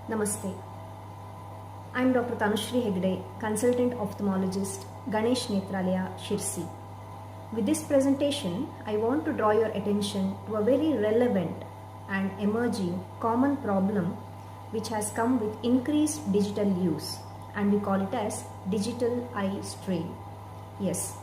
Namaste. I am Dr. Tanushri Hegde, consultant ophthalmologist, Ganesh Netralaya, Shirsi. With this presentation, I want to draw your attention to a very relevant and emerging common problem which has come with increased digital use, and we call it as digital eye strain. Yes,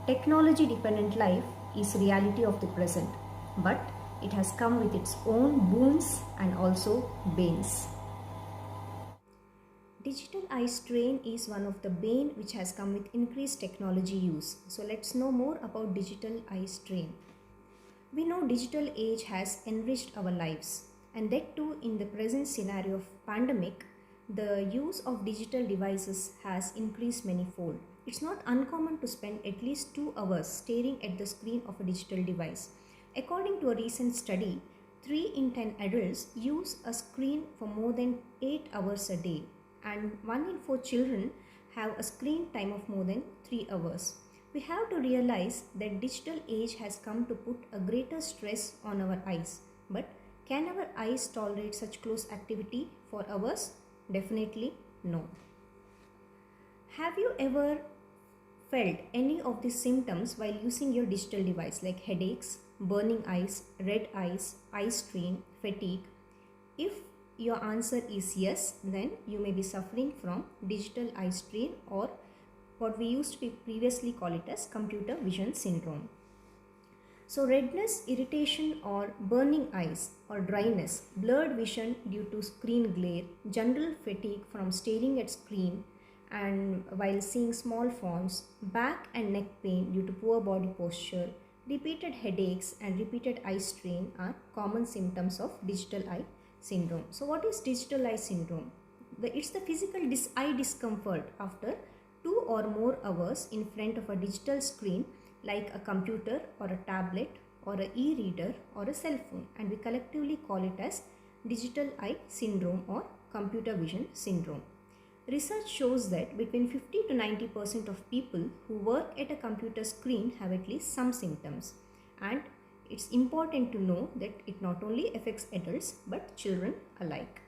technology dependent life is reality of the present, but it has come with its own boons and also banes. Digital eye strain is one of the bane which has come with increased technology use. So let's know more about digital eye strain. We know digital age has enriched our lives, and that too in the present scenario of pandemic, the use of digital devices has increased manyfold. It's not uncommon to spend at least 2 hours staring at the screen of a digital device. According to a recent study, 3 in 10 adults use a screen for more than 8 hours a day, and 1 in 4 children have a screen time of more than 3 hours. We have to realize that digital age has come to put a greater stress on our eyes. But can our eyes tolerate such close activity for hours? Definitely no. Have you ever felt any of these symptoms while using your digital device, like headaches, burning eyes, red eyes, eye strain, fatigue? If your answer is yes, then you may be suffering from digital eye strain, or what we used to be previously call it as computer vision syndrome. So redness, irritation or burning eyes or dryness, blurred vision due to screen glare, general fatigue from staring at screen and while seeing small fonts, back and neck pain due to poor body posture, repeated headaches and repeated eye strain are common symptoms of digital eye syndrome. So what is digital eye syndrome? It's the physical eye discomfort after 2 or more hours in front of a digital screen like a computer or a tablet or an e-reader or a cell phone, and we collectively call it as digital eye syndrome or computer vision syndrome. Research shows that between 50 to 90% of people who work at a computer screen have at least some symptoms, and it's important to know that it not only affects adults but children alike.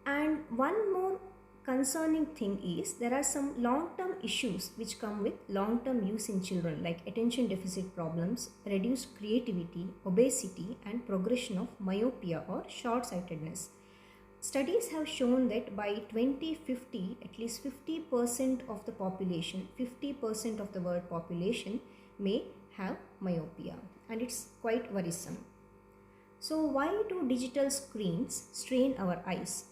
And one more concerning thing is there are some long-term issues which come with long-term use in children, like attention deficit problems, reduced creativity, obesity and progression of myopia or short-sightedness. Studies have shown that by 2050, at least 50% of the population, 50% of the world population may have myopia, and it's quite worrisome. So why do digital screens strain our eyes?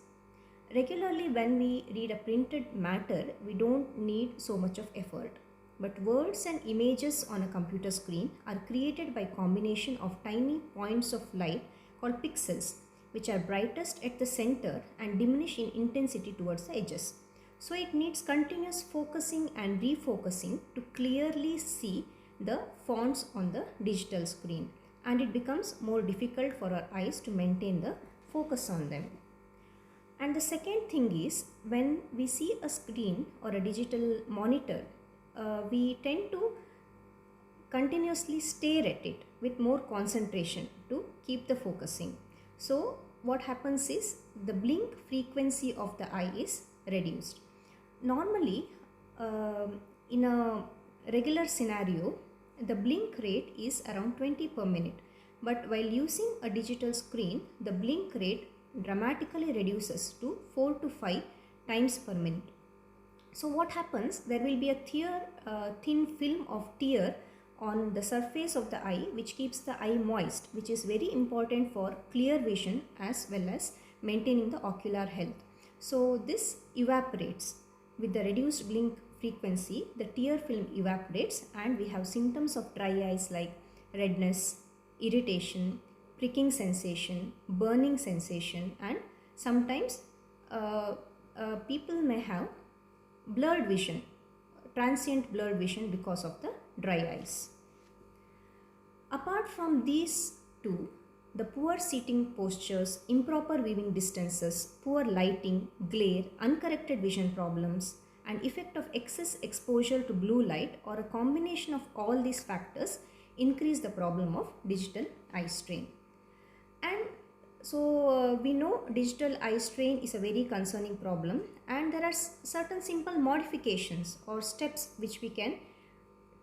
Regularly when we read a printed matter, we don't need so much of effort. But words and images on a computer screen are created by combination of tiny points of light called pixels, which are brightest at the center and diminish in intensity towards the edges. So it needs continuous focusing and refocusing to clearly see the fonts on the digital screen, and it becomes more difficult for our eyes to maintain the focus on them. And the second thing is, when we see a screen or a digital monitor, we tend to continuously stare at it with more concentration to keep the focusing. So what happens is the blink frequency of the eye is reduced. Normally, in a regular scenario, the blink rate is around 20 per minute. But while using a digital screen, the blink rate dramatically reduces to 4 to 5 times per minute. So what happens, there will be a thin film of tear on the surface of the eye which keeps the eye moist, which is very important for clear vision as well as maintaining the ocular health. So this evaporates with the reduced blink frequency. The tear film evaporates and we have symptoms of dry eyes like redness, irritation, pricking sensation, burning sensation, and sometimes people may have blurred vision, transient blurred vision because of the dry eyes. Apart from these two, the poor seating postures, improper viewing distances, poor lighting, glare, uncorrected vision problems, and effect of excess exposure to blue light, or a combination of all these factors, increase the problem of digital eye strain. And We know digital eye strain is a very concerning problem, and there are certain simple modifications or steps which we can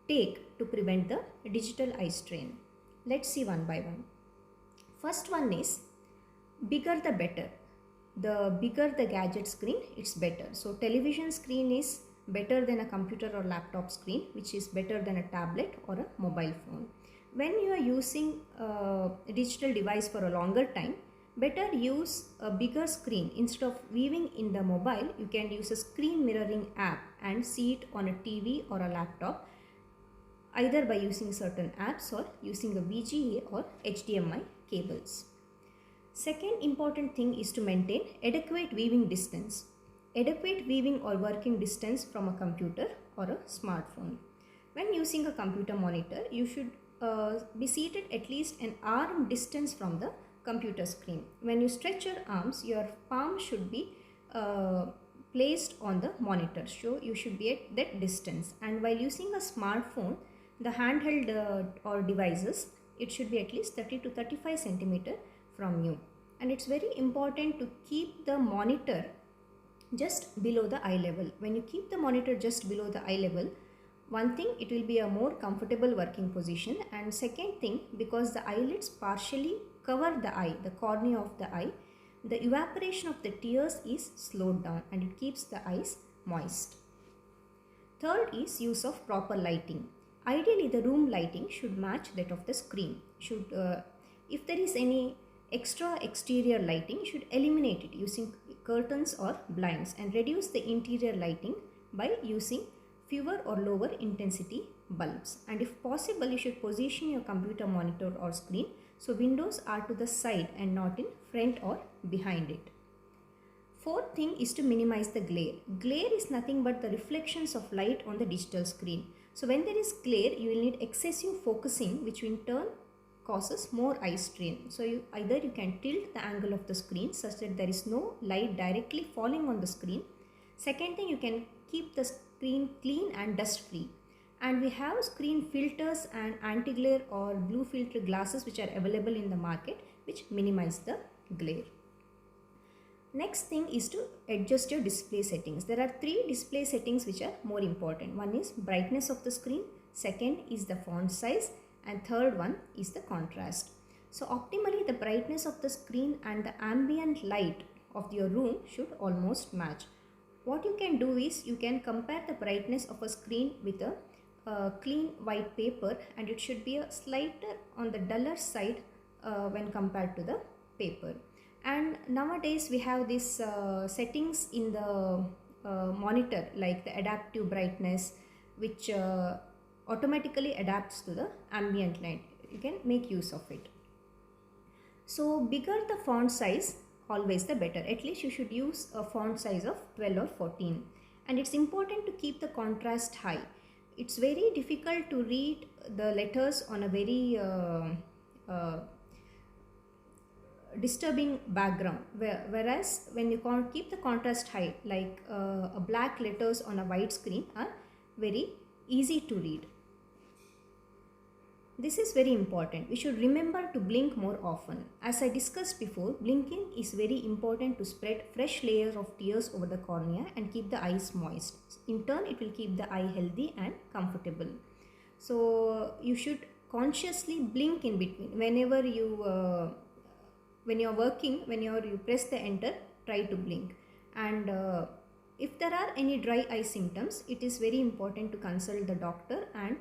take to prevent the digital eye strain. Let's see one by one. First one is bigger the better. The bigger the gadget screen, it's better. So television screen is better than a computer or laptop screen, which is better than a tablet or a mobile phone. When you are using a digital device for a longer time, better use a bigger screen. Instead of viewing in the mobile, you can use a screen mirroring app and see it on a TV or a laptop, either by using certain apps or using a VGA or HDMI cables. Second important thing is to maintain adequate viewing distance. Adequate viewing or working distance from a computer or a smartphone. When using a computer monitor, you should be seated at least an arm distance from the computer screen. When you stretch your arms, your palm should be placed on the monitor. So you should be at that distance. And while using a smartphone, the handheld or devices, it should be at least 30 to 35 centimeter from you. And it's very important to keep the monitor just below the eye level. When you keep the monitor just below the eye level, one thing, it will be a more comfortable working position, and second thing, because the eyelids partially cover the eye, the cornea of the eye, the evaporation of the tears is slowed down and it keeps the eyes moist. Third is use of proper lighting. Ideally, the room lighting should match that of the screen. If there is any extra exterior lighting, you should eliminate it using curtains or blinds and reduce the interior lighting by using fewer or lower intensity bulbs. And if possible, you should position your computer monitor or screen so windows are to the side and not in front or behind it. Fourth thing is to minimize the glare. Glare is nothing but the reflections of light on the digital screen. So when there is glare, you will need excessive focusing, which in turn causes more eye strain. So either you can tilt the angle of the screen such that there is no light directly falling on the screen. Second thing, you can keep the screen clean and dust free. And we have screen filters and anti-glare or blue filter glasses which are available in the market, which minimize the glare. Next thing is to adjust your display settings. There are 3 display settings which are more important. One is brightness of the screen, second is the font size, and third one is the contrast. So optimally, the brightness of the screen and the ambient light of your room should almost match. What you can do is you can compare the brightness of a screen with a clean white paper, and it should be a slighter on the duller side when compared to the paper. And nowadays we have these settings in the monitor, like the adaptive brightness, which automatically adapts to the ambient light. You can make use of it. So bigger the font size, always the better. At least you should use a font size of 12 or 14. And it's important to keep the contrast high. It's very difficult to read the letters on a very disturbing background, whereas when you keep the contrast high, like a black letters on a white screen are very easy to read. This is very important. We should remember to blink more often. As I discussed before, blinking is very important to spread fresh layers of tears over the cornea and keep the eyes moist. In turn, it will keep the eye healthy and comfortable. So you should consciously blink in between. Whenever you when you're working, you press the enter, try to blink. And if there are any dry eye symptoms, it is very important to consult the doctor, and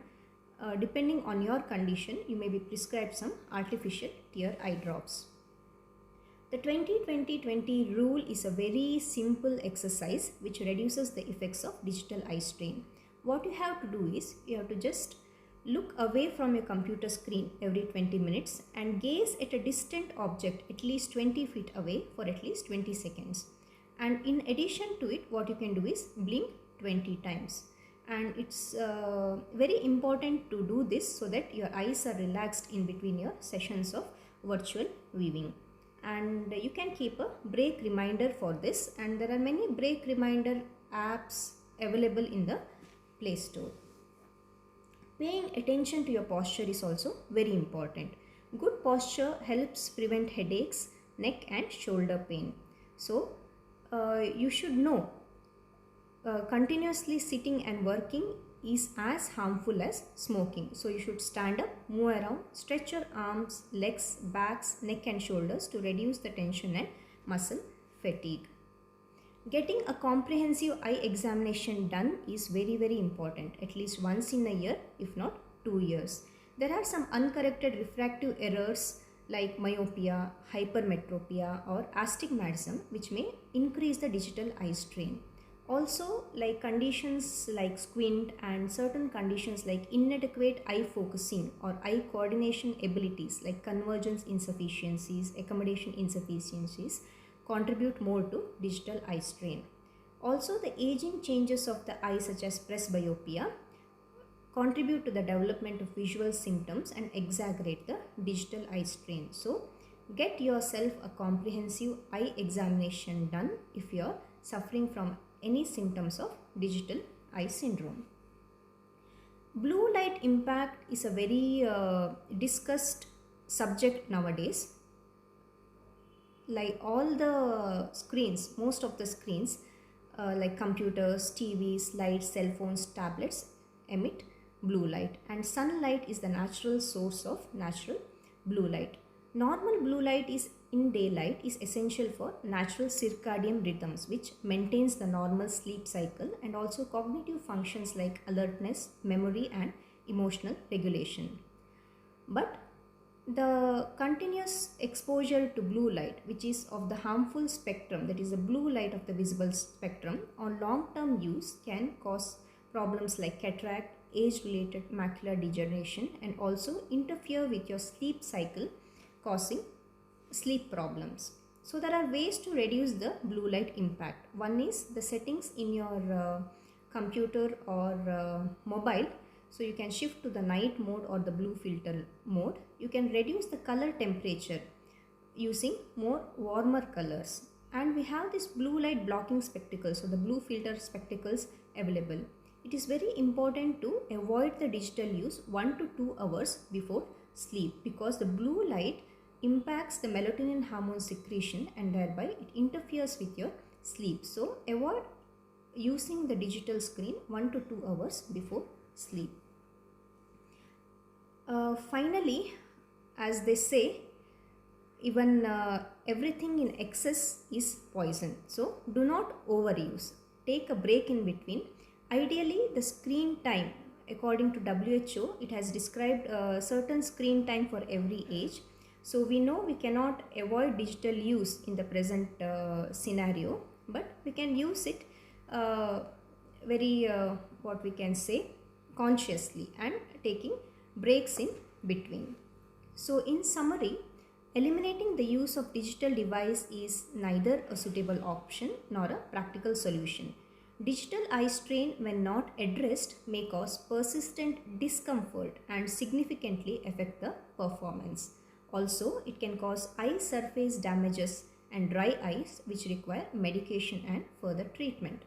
depending on your condition, you may be prescribed some artificial tear eye drops. The 20-20-20 rule is a very simple exercise which reduces the effects of digital eye strain. What you have to do is, you have to just look away from your computer screen every 20 minutes and gaze at a distant object at least 20 feet away for at least 20 seconds. And in addition to it, what you can do is blink 20 times. And it's very important to do this so that your eyes are relaxed in between your sessions of virtual viewing. And you can keep a break reminder for this, and there are many break reminder apps available in the Play Store. Paying attention to your posture is also very important. Good posture helps prevent headaches, neck and shoulder pain. So you should know continuously sitting and working is as harmful as smoking. So you should stand up, move around, stretch your arms, legs, backs, neck and shoulders to reduce the tension and muscle fatigue. Getting a comprehensive eye examination done is very important, at least once in a year, if not 2 years. There are some uncorrected refractive errors like myopia, hypermetropia or astigmatism which may increase the digital eye strain. Also, like conditions like squint and certain conditions like inadequate eye focusing or eye coordination abilities like convergence insufficiencies, accommodation insufficiencies contribute more to digital eye strain. Also, the aging changes of the eye such as presbyopia contribute to the development of visual symptoms and exaggerate the digital eye strain. So, get yourself a comprehensive eye examination done if you are suffering from any symptoms of digital eye syndrome. Blue light impact is a very discussed subject nowadays. Like all the screens, most of the screens like computers, TVs, lights, cell phones, tablets emit blue light, and sunlight is the natural source of natural blue light. Normal blue light is in daylight is essential for natural circadian rhythms which maintains the normal sleep cycle and also cognitive functions like alertness, memory and emotional regulation. But the continuous exposure to blue light, which is of the harmful spectrum, that is the blue light of the visible spectrum, on long-term use can cause problems like cataract, age-related macular degeneration and also interfere with your sleep cycle, causing sleep problems. So there are ways to reduce the blue light impact. One is the settings in your computer or mobile. So you can shift to the night mode or the blue filter mode. You can reduce the color temperature using more warmer colors. And we have this blue light blocking spectacles, so the blue filter spectacles available. It is very important to avoid the digital use 1 to 2 hours before sleep because the blue light impacts the melatonin hormone secretion and thereby it interferes with your sleep. So avoid using the digital screen 1 to 2 hours before sleep. Finally, as they say, even everything in excess is poison. So do not overuse. Take a break in between. Ideally, the screen time, according to WHO, it has described certain screen time for every age. So we know we cannot avoid digital use in the present scenario, but we can use it very what we can say consciously and taking breaks in between. So in summary, eliminating the use of digital device is neither a suitable option nor a practical solution. Digital eye strain, when not addressed, may cause persistent discomfort and significantly affect the performance. Also, it can cause eye surface damages and dry eyes which require medication and further treatment.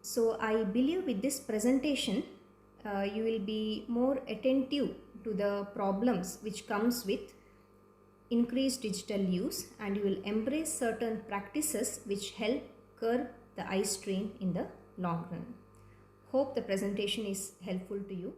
So I believe with this presentation, you will be more attentive to the problems which comes with increased digital use and you will embrace certain practices which help curb the eye strain in the long run. Hope the presentation is helpful to you.